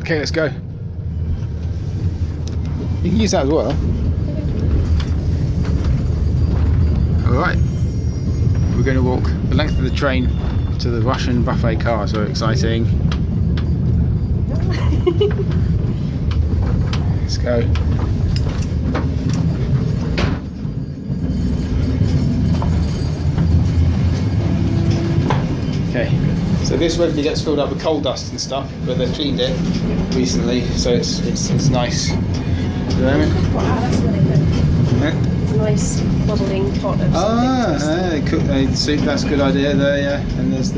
Okay, let's go. You can use that as well. Alright. We're going to walk the length of the train to the Russian buffet car, so exciting. Let's go. Okay, so this regularly gets filled up with coal dust and stuff, but they've cleaned it recently, so it's nice. It's a nice modelling pot of something. Soup, that's a good idea there, yeah. And there's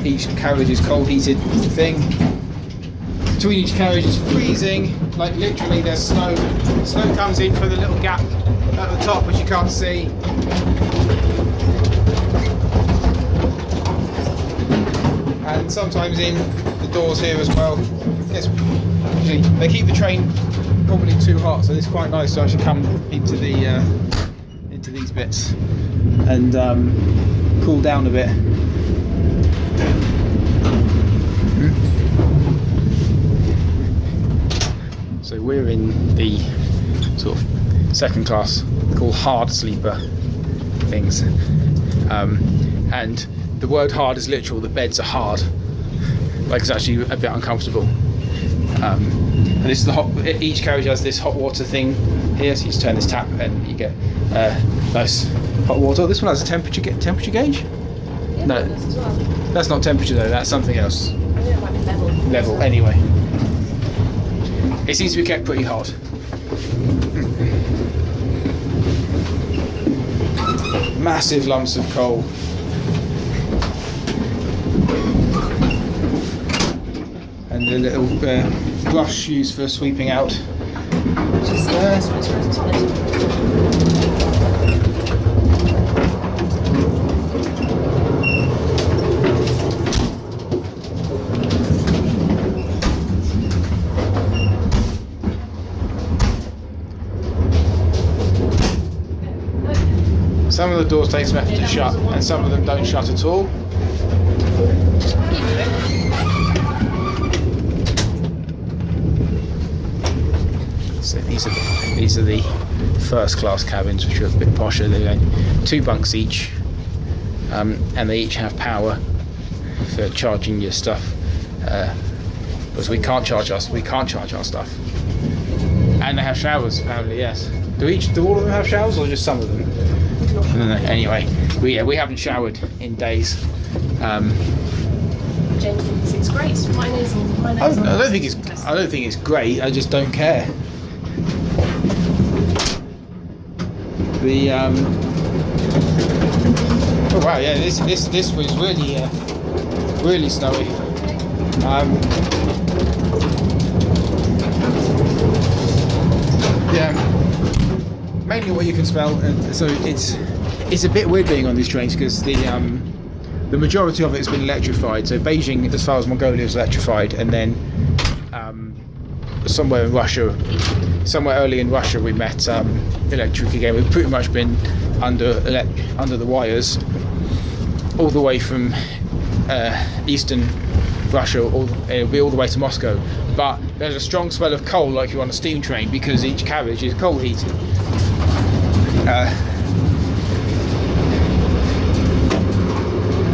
each carriage is coal heated thing. Between each carriage is freezing, like literally there's snow. Snow comes in through the little gap at the top which you can't see. And sometimes in the doors here as well. They keep the train probably too hot, so it's quite nice to actually come into these bits and cool down a bit. So we're in the sort of second class, called hard sleeper things, and the word hard is literal. The beds are hard, like it's actually a bit uncomfortable. And this is the each carriage has this hot water thing here, so you just turn this tap and you get nice hot water. This one has a temperature gauge. Yeah, No, as well. that's not temperature though. That's something else. I think it might be level. Level anyway. It seems to be kept pretty hot. Massive lumps of coal. And the little brush used for sweeping out. Just see this one's frozen solid. Some of the doors take some effort to shut, and some of them don't shut at all. So these are the first class cabins, which are a bit posher. They're only 2 bunks each, and they each have power for charging your stuff. Because we can't charge our stuff. And they have showers, apparently. Yes. Do all of them have showers, or just some of them? I don't know. Anyway, we haven't showered in days. James thinks it's great. Mine is, and mine I is. don't think it's great. I just don't care. Oh wow, yeah, this was really snowy. Yeah, mainly what you can smell. So it's a bit weird being on these trains because the majority of it has been electrified. So Beijing, as far as Mongolia, is electrified, and then somewhere early in Russia, we met electric again. We've pretty much been under the wires all the way from eastern Russia. It'll be all the way to Moscow. But there's a strong smell of coal, like you're on a steam train, because each carriage is coal heated.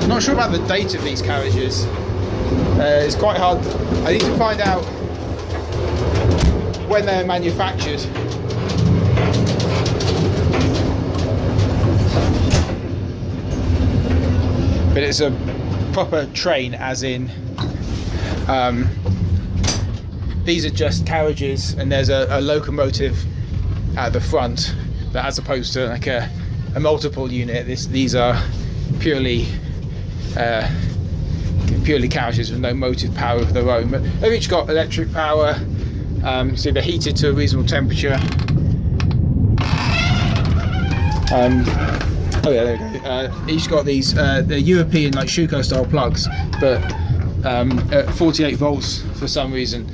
Not sure about the date of these carriages. It's quite hard. I need to find out when they're manufactured. But it's a proper train, as in these are just carriages, and there's a locomotive at the front, but as opposed to like a multiple unit, these are purely carriages with no motive power of their own, but they've each got electric power. So they're heated to a reasonable temperature. Oh yeah, there we go. Each got these they're European like Shuko style plugs, but at 48 volts for some reason.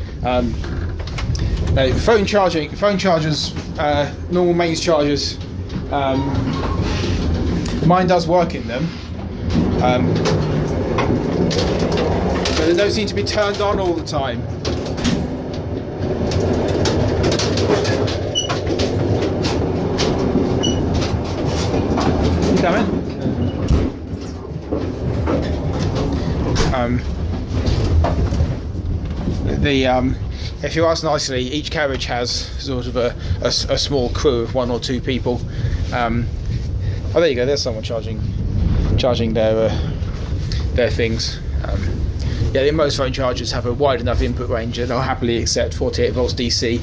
Phone chargers, normal mains chargers. Mine does work in them. So they don't seem to be turned on all the time. You coming? If you ask nicely, each carriage has sort of a small crew of 1 or 2 people. Oh, there you go. There's someone charging their things. Yeah, the most phone chargers have a wide enough input range that they'll happily accept 48 volts DC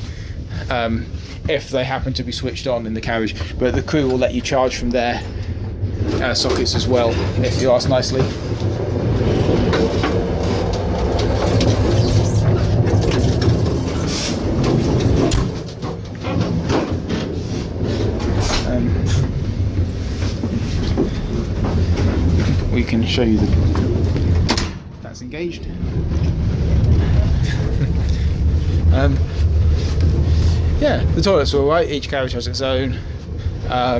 if they happen to be switched on in the carriage. But the crew will let you charge from their sockets as well, if you ask nicely. We can show you that's engaged. Yeah, the toilets are alright. Each carriage has its own. I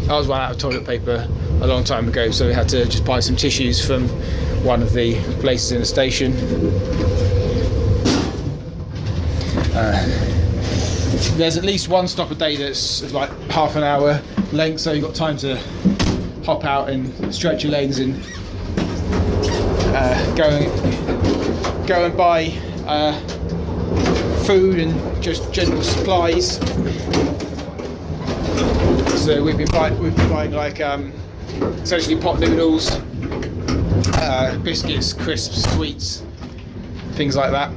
was run out of toilet paper a long time ago, so we had to just buy some tissues from one of the places in the station. There's at least one stop a day that's like half an hour length, so you've got time to hop out and stretch your legs and go and buy food and just general supplies. So we've been buying like essentially pot noodles, biscuits, crisps, sweets, things like that.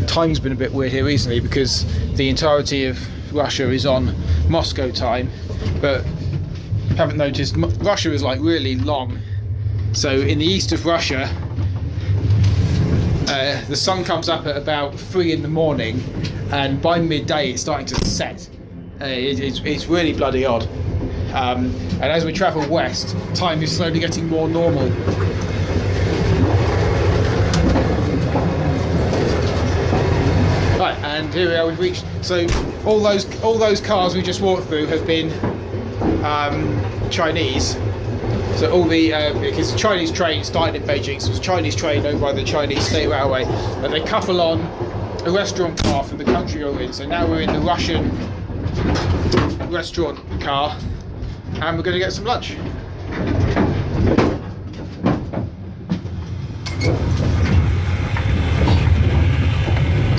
Time's been a bit weird here recently because the entirety of Russia is on Moscow time, but haven't noticed Russia is like really long. So in the east of Russia, the sun comes up at about 3 in the morning, and by midday it's starting to set. It's really bloody odd. And as we travel west, time is slowly getting more normal. Right, and here we are. We've reached. So all those cars we just walked through have been Chinese. So all the because the Chinese train started in Beijing, so it's a Chinese train owned by the Chinese State Railway, and they couple on a restaurant car from the country you're in. So now we're in the Russian restaurant car, and we're going to get some lunch.